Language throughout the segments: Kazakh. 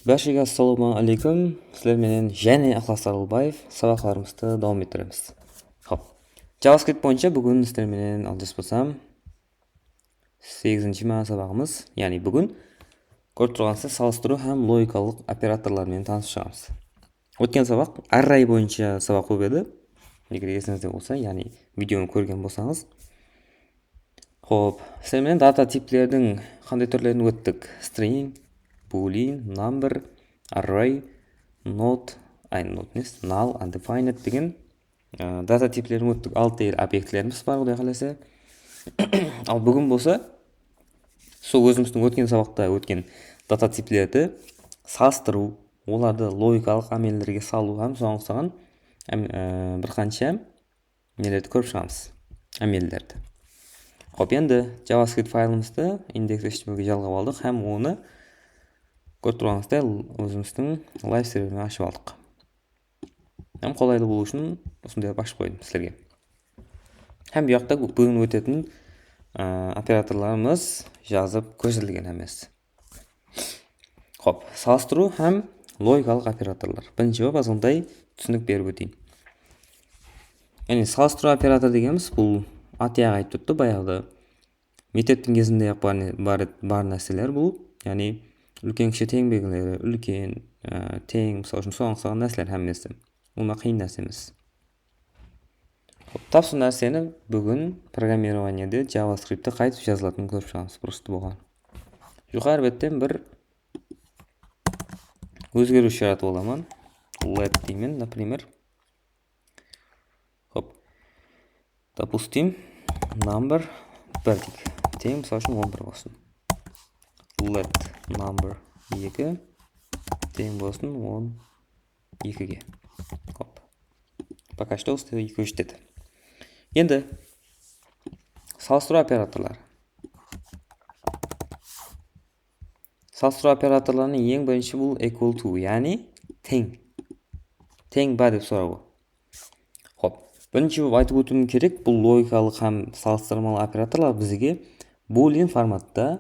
Баршаға ассалаумағалейкум. Сіздер менен және Ықылас Арылбаев сабақларымызды давам ettіреміз. Хоп. JavaScript бойынша бүгін сіздер менен алжаспасам 8-ші сабағымыз, яғни бүгін көріп тұрғансыз салыстыру һәм логикалық операторлармен танысып шығамыз. Өткен сабақ array бойынша сабақ болып еді. Егер есіңізде болса, яғни видеоны көрген болсаңыз. Хоп, сіздер менен дата типлердің қандай түрлерін өттік? String, boolean, number, array, not, null, undefined деген дата типлерін өттік. 6 объектілеріміз бар, құдай қаласа. Ал бүгін болса, сол өзіміздің өткен сабақта өткен дата типлерді салыстыру, оларды логикалық әмелдерге салу һәм соған бір қанша нелерді көріп шығамыз, әмелдерді. Хоп, енді JavaScript файлымызды index.html-ге жалғап алдық һәм оны көріп тұрғаныңыздай өзіміздің лайв серверіне ашып алдық. Һәм қолайлы болу үшін осындай ашып қойдым сіздерге. Һәм бұяқта бүгін өтетін операторларымыз жазып көрсетілген емес. Хоп, салыстыру һәм логикалық операторлар. Бірінші болып азғандай түсінік беріп өтейін. Яғни салыстыру оператор дегеніміз бұл аты-аяғы айтып тұрды баяғыда. Мектептің кезінде бар нәрселер бұл, яғни үлкен кіші тең белгілері, үлкен, тең, мысалы үшін соған нәрселер әммесі. Ол қиын нәрсе емес. Тап сол нәрсені бүгін программированиеде JavaScript-те қайтып жазылатынын көріп шығамыз, просто болған. Жоғары беттен бір өзгеріс жаратып аламын. Let деймін, например. Хоп. Допустим, number 1 дейік. Тең, мысалы үшін 11 болсын. Let number 2 тең болсын 12-ге. Хоп. Пока что осылай 2 өштеді. Енді салыстыру операторлары. Салыстыру операторларының ең бірінші бұл equal to, яғни тең. Тең ба деп сұрау. Хоп. Бірінші болып айтып өтуім керек, бұл логикалық һәм салыстырмалы операторлар бізге boolean форматта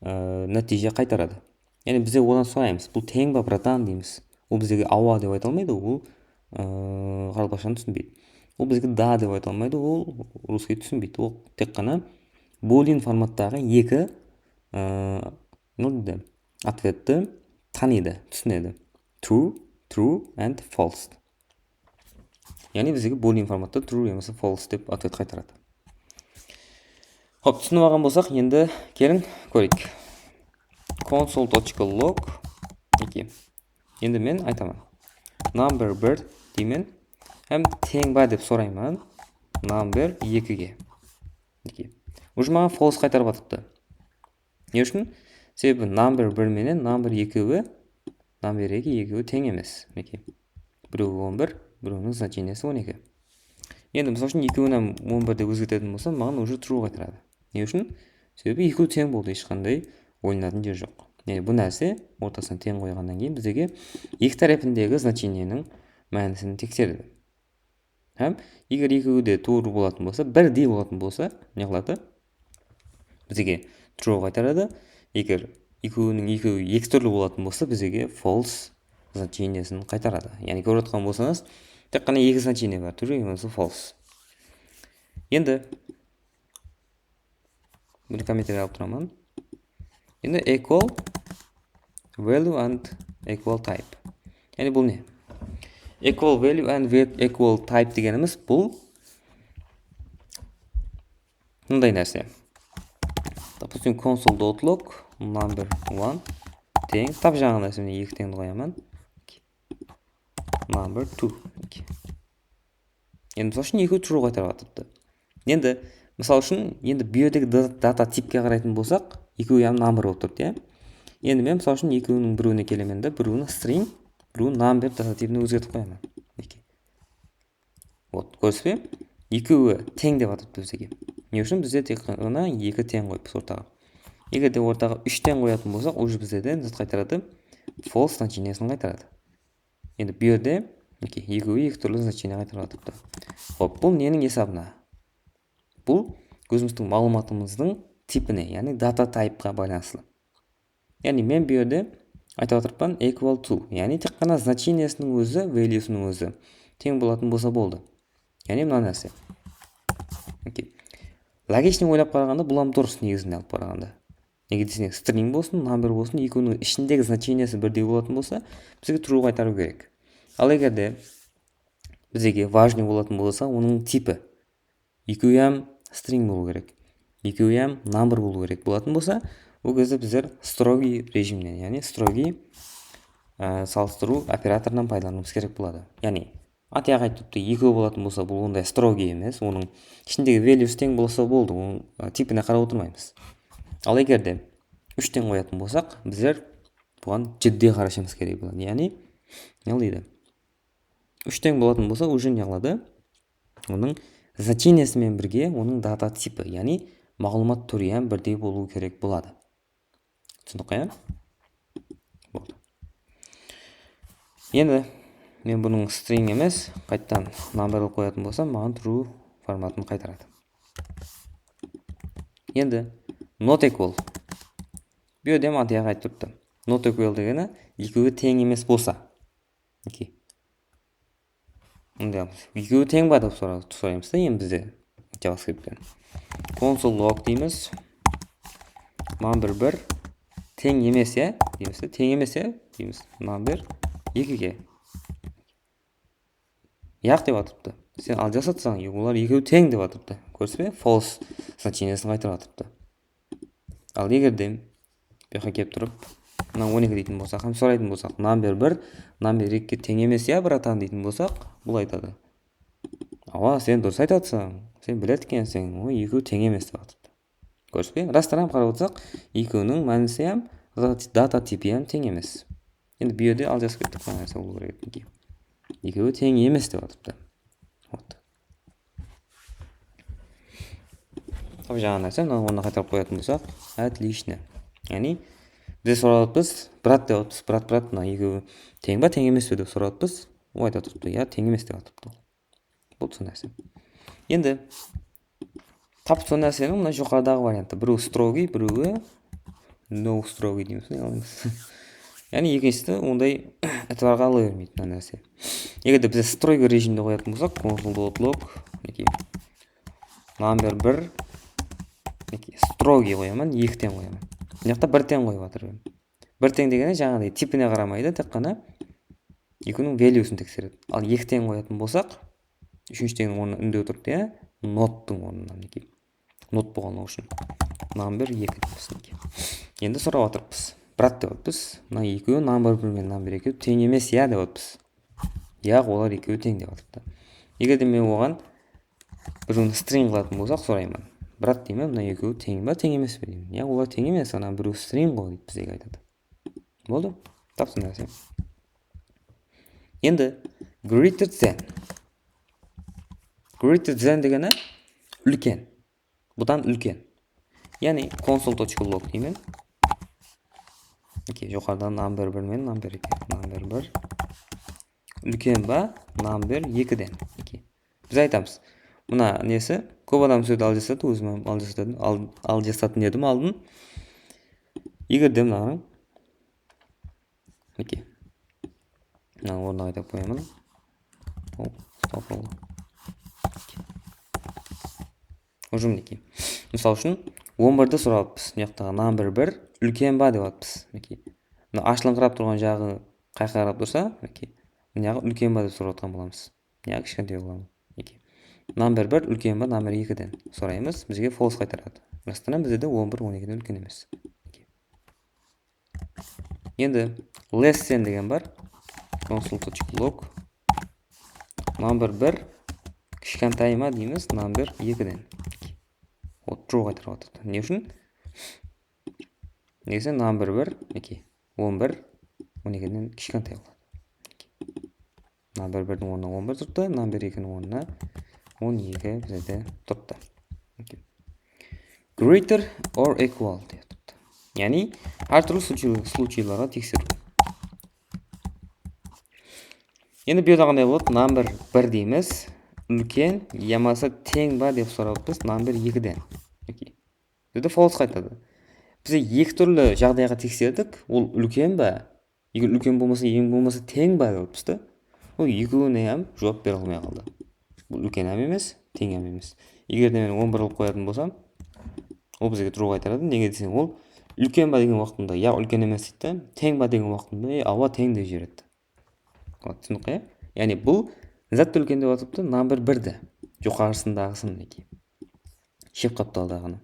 нәтиже қайтарады. Яғни бізде одан сұраймыз, бұл тең ба братан дейміз. Ол бізге ауа деп айта алмайды, ол қарапайым түсінбейді. Ол бізге да деп айта алмайды, ол русский түсінбейді. Ол тек қана boolean форматтағы екі ответті таниды, түсінеді. True and false. Яғни бізге boolean форматта true емесі false деп ответ қайтарады. Хоп, түсініп алған болсақ, енді келін көрейік. Console.log 2. Енді мен айтамын. Number 1 деймін. Әм тең ба деп сұраймын. Number 2-ге. Уже маған false қайтарып атыпты. Не үшін? Себебі number 1 менен number 2-і number 2-і тең емес. Біреуі 11, біреуінің значениесі 12. Енді мысалы үшін 2-ні 11 деп өзгертетін болса, маған уже true қайтарады. Не үшін? Себебі 2 тең болды, ешқандай ойнатын жер жоқ. Яғни бұл нәрсе ортасына тең қойғаннан кейін бізге екі тарапындегі значениенің мәнісін тексереді. Һәм егер 2-де тура болатын болса, бірдей болатын болса, не қылады? Бізге true қайтарады. Егер 2-ның 2-і екі түрлі болатын болса, бізге false значениесін қайтарады. Яғни көріп отқан болсаңыз, тек қана екі значение бар, true немесе false. Енді бір комментарий алып тұрамын. Енді equal value and equal type. Яғни бұл не? Equal value and equal type дегеніміз бұл мындай нәрсе. Допустим, console.log number 1 тең. Тап жаңа нәрсені 2 теңді қоямын. Number 2. Енді мысалы үшін 2 true қайтарып атыпты. Енді мысалы үшін енді биодегі дата типке қарайтын болсақ, 2-і number болып тұрды, Енді мен мысалы үшін 2-інің біреуіне келемін де, біреуінің string, біреуінің number дата типіне өзгертіп қоямын. Вот, көрсіз бе? 2-і тең деп атыпты бізге. Не үшін? Бізде тек қана 2 тең қойыппыз ортаға. Егер де ортаға 3 тең қоятын болсақ, уже бізде зат қайтарады, false значениесін қайтарады. Енді биоде 2-і екі түрлі значение қайтарып атыпты. Хоп, бұл ненің есабына? Бұл өзіміздің малуматымыздың типіне, яғни data type-ға байланысты. Яғни мен bu yerде айтып отырмын equal to, яғни тек қана значениесінің өзі, valuesінің өзі тең болатын болса болды. Яғни мына нәрсе. Логичный ойлап қарағанда бұл дұрыс негізінде алып қарағанда. Неге десеңіз, string болсын, number болсын, екеуінің ішіндегі значениесі бірдей болатын болса, бізге true қайтару керек. Ал егерде бізге важный болатын болса, оның типі екеуі string болу керек, екеуі number болу керек болатын болса, ол кезде біздер строгий режимнен, яғни строгий салыстыру операторынан пайдалануымыз керек болады. Яғни аяқ айтыпты екеу болатын болса, бұл ондай строгий емес, оның ішіндегі values тең болса болды, оның типіне қарап отырмаймыз. Ал егерде 3-тен қоятын болсақ, біздер бұған жедде қарашымыз керек болады. Яғни не дейді? 3-тен болатын болса, уже не қылады? Оның значениесімен бірге оның дата типі, яғни мағлұмат түрі бірдей болу керек болады. Түсіндік қой? Болды. Енді мен бұның string емес, қайттан number қоятын болсам, маған true форматын қайтарады. Енді not equal. Bu ödem аяқ айтып тұрды. Not equal дегені екеуі тең емес болса. Екеуі тең ба деп сұраймыз да, енді бізде JavaScript-тен. Console log дейміз. Number 1 тең емес я, дейміз. Тең емес я, дейміз. Number 2-ге. Яқ деп атыпты. Сен ал жасатсаң, олар екеуі тең деп атыпты. Көрсіз бе? False значениесін қайтарып атыпты. Ал егерде бұяққа келіп тұрып, мына 12 дейтін болсақ, һәм сұрайтын болсақ, number 1, number 2-ге тең емес я, братан дейтін болсақ, бұл айтады. Ава, сен дұрыс айтатсың, сен біледі екенсің, ой, екеуі тең емес деп атыпты. Көрсіз бе? Растан қарап отырсақ, екеуінің мәнісі дата типі тең емес. Енді бұл жерде ал жазып кеттік, нәрсе болу керек. Екеуі тең емес деп атыпты. Жаңа нәрсе, оны қайтарып қоятын болсақ, отлично. Яғни біз сұрадықпыз, брат деп атыппыз, брат, мына екеуі тең ба, тең емес пе деп сұрадықпыз, ол айтып тұрыпты, я тең емес деп атыпты. Бұл сол нәрсе. Енді тап сол нәрсенің мына жоғарыдағы варианты, біреу строгий, біреуі no строгий дейміз. Яғни екіншісі ондай әтварға ала бермейді мына нәрсе. Егерде біз строгий режимде қоятын болсақ, console.log number 1 строгий қоямын, 2-тен қоямын. Мына жақта 1-тен қойып жатырмын. 1-тен дегені жаңағыдай типіне қарамайды, тек қана екеуінің valuesін тексереді. Ал 2-тен қоятын болсақ, 3-тен орнына үндеу тұрды, nottың орнынан. Not болғаны үшін. Number 2 дейміз. Енді сұрап отырмыз. Брат деп отпыз. Мына екеуі number 1 мен number 2 тең емес я деп отпыз. Яқ, олар екеуі тең деп отыпты. Егерде мен оған біреуін string қылатын болсақ, сұраймын. Брат деймін, мына екеуі тең ба, тең емес пе деймін. Я, олар тең емес, ана біреу string ғой дейді бізге айтады. Болды? Тапсын нәрсе. Енді greater than. Greater than дегені үлкен. Бұдан үлкен. Яғни console.log деймін. Жоғарыдан number 1 мен number 2. Number 1 үлкен ба, number 2-ден. Біз айтамыз. Мына несі, көп адам сөйді ал жасады, өзім ал жасатын едім алдын. Егерде мынағын. Мына орнына қайтап қоямын. Ұжым неке. Мысал үшін, 11-ді сұраппыз. Мынаяқтағы number 1 үлкен ба деп атпыз. Мына ашылыңқырап тұрған жағы қайқа қарап тұрса, мынаяғы үлкен ба деп сұрап отқан боламыз. Мынаяғы кішкентай боламыз. Number 1 үлкен ба, number 2-ден сұраймыз, бізге false қайтарады. Растынан бізде 11 12-ден үлкен емес. Енді less than деген бар. Console.log number 1 кішкентай ма дейміз, number 2-ден. True қайтарып отыр. Не үшін? Негізі number 1 11 12-ден кішкентай болады. Number 1-дің орнына 11 тұрды, number 2-ның орнына 12 бізде тұрды. Greater or equal деп тұрды. Яғни әртүрлі случайларға тексеру. Енді бұл қандай болады? Number 1 дейміз, үлкен, ямасы тең ба деп сұраппыз, number 2-ден. Бізде false қайтады. Біз екі түрлі жағдайға тексердік, ол үлкен ба, егер үлкен болмаса ең болмаса тең ба деп жатырмыз да. Ол екеуіне ham жауап бере алмай қалды. Бұл үлкен ham емес, тең ham емес. Егер де мен 11 қылып қоятын болсам, ол бізге true қайтарады. Неге десең, ол үлкен ба деген уақытында я үлкен емес дейді да, тең ба деген уақытында ауа тең деп жібереді. Түсіндік қой? Яғни бұл затты үлкен деп атыпты, number 1-ді. Жоғарысындағысын неке. Шеп қапталдағыны.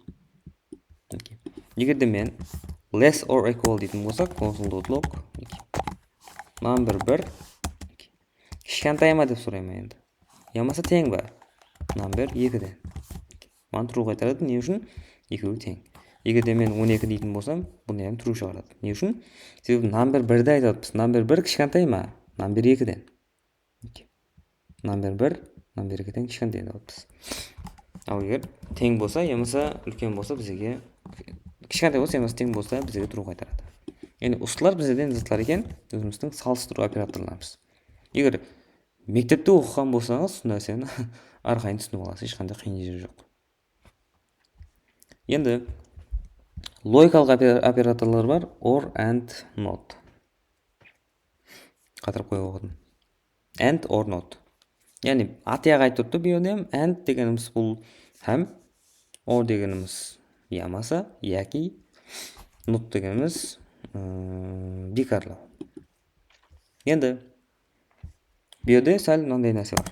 Егер де мен less or equal дейтін болсақ, console.log number 1 кішкентай ма деп сұраймын енді. Ямаса тең ба? Number 2-ден. Маған true қайтарады. Не үшін? Екеуі тең. Егер де мен 12 дейтін болсам, бұны ham true шығарады. Не үшін? Себебі number 1-ді айтадымыз. Number 1 кішкентай ма? Number 2-ден. Number 1, number 2-ден кішкентай деп атпыз. Ал егер тең болса, ямаса үлкен болса, бізге кішкентай болса, ямаса тең болса, бізге true қайтарады. Яғни осылар бізден затлар екен, өзіміздің салыстыру операторларымыз. Егер мектепте оқыған болсаңыз, нәрсені әрқайын түсініп аласыз, ешқандай қиын жері жоқ. Енді логикалық операторлар бар, or, and, not. Қатырып қойып оқыдым. And or not. Яғни атияға айтып тұрды, бүйедем and дегеніміз бұл һәм, or дегеніміз ямаса, яки, not дегеніміз бекарлау. Енді бүйеде сәл мынандай нәрсе бар.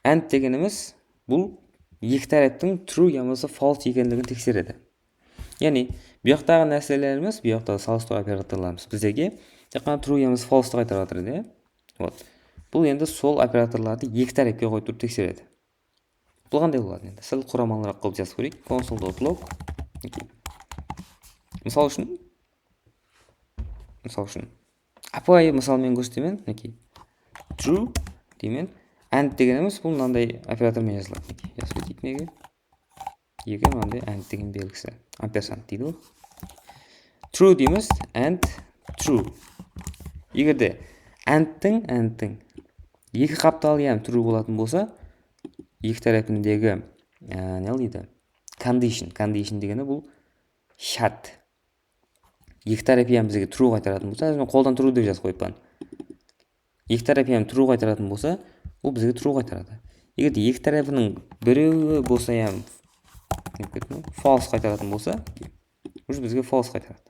And дегеніміз бұл екі тараптың true ямаса false екендігін тексереді. Яғни бұяқтағы нәрселеріміз, бұяқтағы салыстыру операторларымыз бізге тек қана true ямаса false қайтарып жатыр, иә? Вот. Бұл енді сол операторларды екі тарапқа қойып тұрып тексереді. Бұл қандай болады енді? Сәл құрамалырақ қылып жазып көрейік. Console.log. Мысал үшін апай мысалмен көрсетемін, true деймін. And дегеніміз бұл мынандай оператормен жазылады. Жазып өтейік неге? Екі мынандай and деген белгісі. Амперсант дейді ғой. True дейміз, and true. Егер де and-тің екі қапталы ям true болатын болса, екі тарапындегі не дейді? Condition дегені бұл шарт. Екі тарапы ям бізге true қайтаратын болса, мен қолдан true деп жазып қойыппын. Екі тарапы ям true қайтаратын болса, ол бізге true қайтарады. Егер де екі тарапының біреуі болса ям false қайтаратын болса, уже бізге false қайтарады.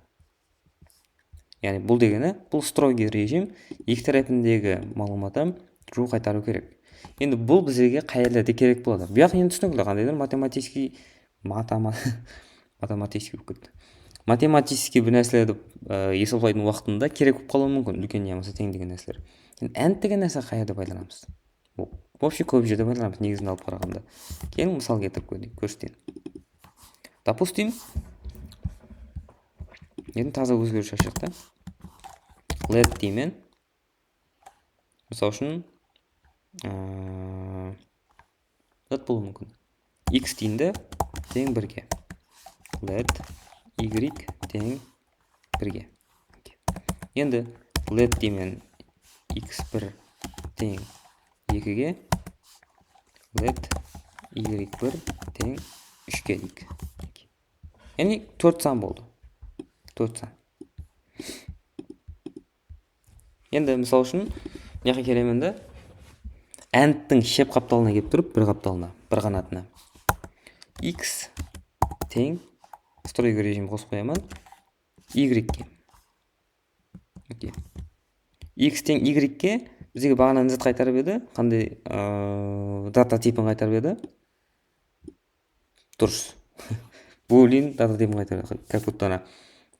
Яғни бұл дегені, бұл строгий режим, екі тарапындегі мағлұматы true қайтару керек. Енді бұл бізге қай жерлерде керек болады. Бұяқ енді түсінікті, қандайдыр математический бір нәрселерді есептейтін уақытында керек болып қалуы мүмкін, үлкен ямаса тең деген нәрселер. And деген нәрсе қай жерде пайдаланамыз? Вообще көп жерде пайдаланамыз, негізін алып қарағанда. Кейін мысал келтіріп көрсетейін. Допустим, енді таза өзгеріс ашық. Let деймін. Мысал үшін let болуы мүмкін. X дейінді тең 1-ге. Let y тең 1-ге. Енді let деймін x1 тең 2-ге. Let y1 тең 3-ге дейік. Яғни 4 сан болды. 4 сан. Енді мысал үшін неқе келемін and-тің шеп қапталына кеп тұрып, бір қапталына, бір қанатына. X тең строгий режим қосып қоямын y-ге. X тең y-ге бізге бағана зат қайтарып еді, қандай дата типін қайтарып еді? Дұрыс. Boolean дата типін қайтарып, как будто ана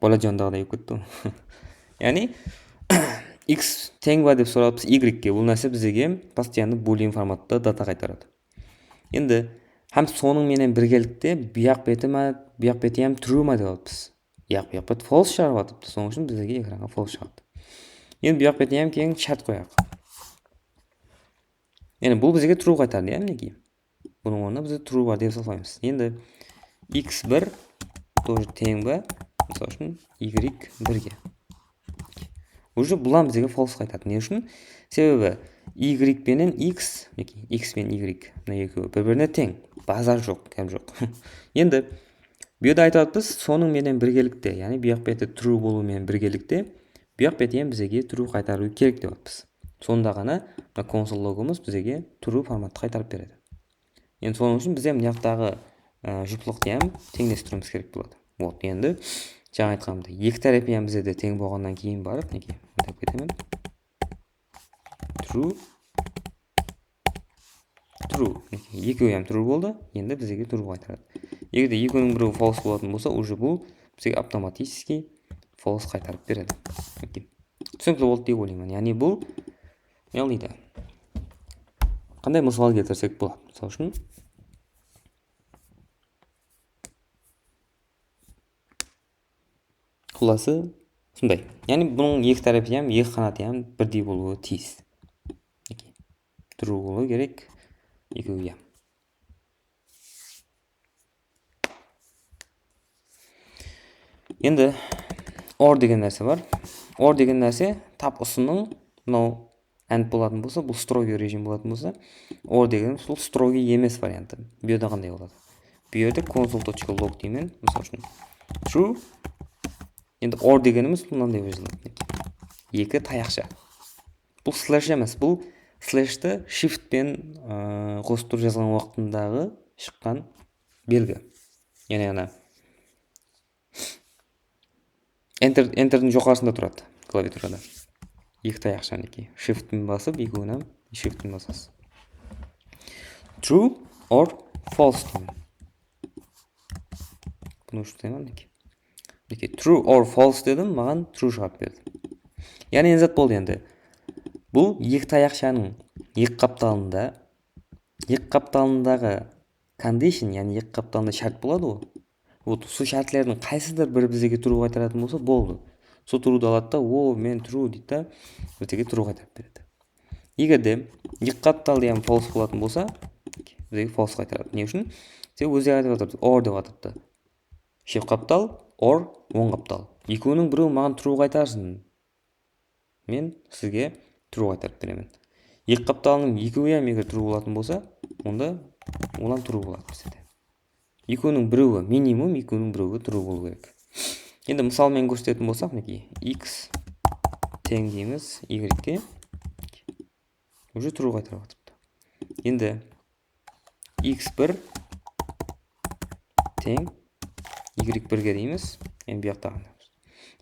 Боладжондағыдай кетті. Яғни x тең ба деп сұраппыз y-ге. Бұл нәрсе бізге постоянно boolean форматта дата қайтарады. Енді һәм соның менен біргелікте бұяқ беті ем true ма деп атпыз. Бұяқ беті false шығарып атыпты. Соның үшін бізге экранға false шығады. Енді бұяқ беті ем кейін шарт қояқ. Енді бұл бізге true қайтарды, неге? Бұның орнына бізде true бар деп саламыз. Енді x1 тоже тең ба? Мысалы үшін y1-ге. Уже бұлан бізге false қайтады. Не үшін? Себебі y пенен x пен y екеуі бір-біріне тең. Базар жоқ, кәм жоқ. Енді бұйда айтатыз, соның менен біргелікте, яғни бұяқ беті true болуымен біргелікте Бұяқ беті бізге true қайтару керек деп атпыз. Сонда ғана console log'ымыз бізге true форматты қайтарып береді. Енді соның үшін біз мына жақтағы жұптылықты теңдестіруіміз керек болады. Вот, енді жаңа айтқанымдай екі тарапы бізде тең болғаннан кейін барып, неге өтіп кетемін. True. Екеуі true болды. Енді бізге true қайтарады. Егер де екеуінің біреуі false болатын болса, уже бұл бізге автоматически false қайтарып береді. Түсінікті болды деп ойлаймын. Яғни бұл яғни қандай мысал келтірсек болады. Мысалы үшін құласы сондай. Яғни бұның екі тарапы екі қанаты бірдей болуы тиіс. True болу керек. Екеуі Енді or деген нәрсе бар. Or деген нәрсе тап ұсының мынау and болатын болса, бұл строгий режим болатын болса, or деген бұл строгий емес варианты. Бұл жерде қандай болады? Бұл жерде console.log деймін. Мысалы үшін true. Енді or дегеніміз мынандай жазылады. Екі таяқша. Бұл слэш емес, бұл слэшті shift-пен қосып тұрып жазған уақытындағы шыққан белгі. Яғни ана Enter'дің жоғарысында тұрады клавиатурада. Екі таяқша неке. Shift-пен басып, екеуінен shift-пен басасыз. True or false деймін. Бұны ұштаймын неке. True or false дедім, маған true шығарып берді. Яғни зат болды енді. Бұл екі таяқшаның екі қапталындағы condition, яғни екі қапталында шарт болады ғой. Вот сол шартлардың қайсыдыр бірі бізге true қайтаратын болса, болды. Сол true'ды алады да, мен true дейді да, бізге true қайтарып береді. Егер де екі қапталды false болатын болса, бізге false қайтарады. Не үшін? Өзі айтып жатыр, or деп жатырды. Шеп қаптал, or оң қаптал. Екеуінің біреуі маған true қайтарсын. Мен сізге true қайтарып беремін. Екі қапталының екеуі егер true болатын болса, онда олан true болады бізде. Екеуінің біреуі минимум, екеуінің біреуі true болу керек. Енді мысалмен көрсететін болсақ, x тең дейміз y-ге. Уже true қайтарып жатырды. Енді x1 тең y1-ге дейміз. Енді бұяқтағанда.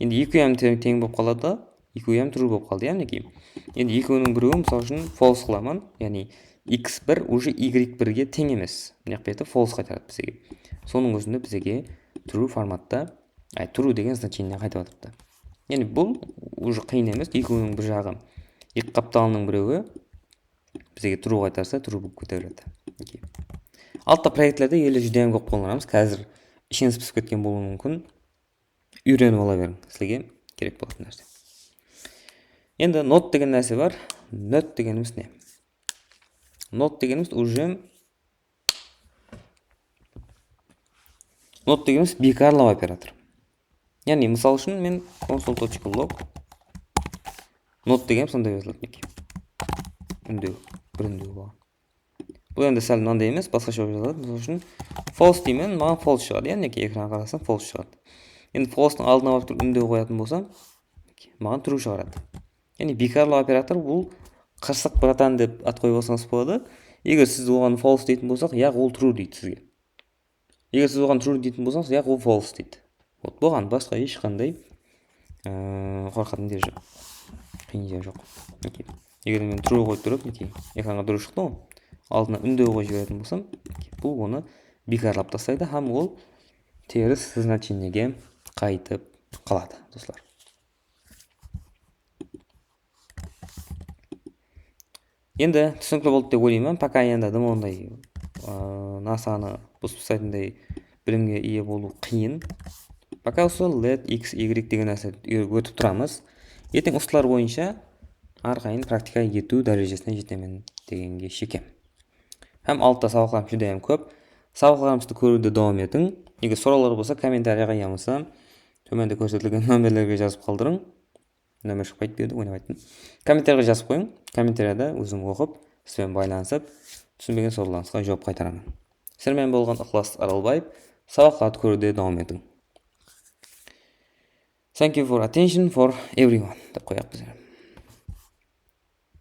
Енді екеуі тең болып қалады, екеуі true болып қалды, Енді екеуінің біреуі мысалы үшін false қыламын, яғни x1 уже y1-ге тең емес. Мына беті false қайтарады бізге. Соның өзінде бізге true форматта, true деген значение қайтып жатырды. Яғни бұл уже қиын емес, екеуінің бір жағы екі қапталының біреуі бізге true қайтарса, true болып көтеріледі. Алтта проектлерде елі жүден көп қолданамыз. Қазір ішіңіз пісіп кеткен болуы мүмкін. Үйреніп ала берің, сізге керек болатын нәрсе. Енді not деген нәрсе бар. Not дегеніміз не? Not дегеніміз уже not дегеніміз бекарлау оператор. Яғни мысал үшін мен console.log not деген сондай жазылады неке. Үндеу, бір үндеу болған. Бұл енді сәл мынандай емес, басқаша жазылады. Мысал үшін false деймін, маған false шығады. Яғни экранға қарасам false шығады. Енді false'ның алдына барып тұрып үндеу қоятын болсам, маған true шығарады. Яғни бекарлау оператор бұл қырсық братан деп ат қойып алсаңыз болады. Егер сіз оған false дейтін болсақ, ол true дейді сізге. Егер сіз оған true дейтін болсаңыз, ол false дейді. Вот бұған басқа ешқандай қорқатын жер жоқ. Қиын жер жоқ. Егер мен true қойып тұрып, экранға дұрыс шықты ғой. Алдына үндеу қойып жіберетін болсам, бұл оны бекарлап тастайды, һәм ол теріс значениеге қайтып қалады, достар. Енді түсінікті болды деп ойлаймын. Пока енді ондай насаны бұзып тастайтындай білімге ие болу қиын. Пока осы let x y деген нәрсе өтіп тұрамыз. Ертең осылар бойынша арқайын практика ету дәрежесіне жетемін дегенге шекем. Һәм алтта сабақтарым жүдем көп. Сабақтарымызды көруді давам етің. Егер сұраулар болса, комментарийға ямаса, төменде көрсетілген нөмірлерге жазып қалдырың. Нөмір шықпайды берді, ойнамайтын. Комментарийға жазып қойың. Комментарийда өзім оқып, сізбен байланысып, түсінбеген сұрақтарыңызға жауап қайтарамын. Сіздермен болған Ықылас Аралбаев, сабақтарды көруде давам етің. Thank you for attention for everyone деп қояйық біз.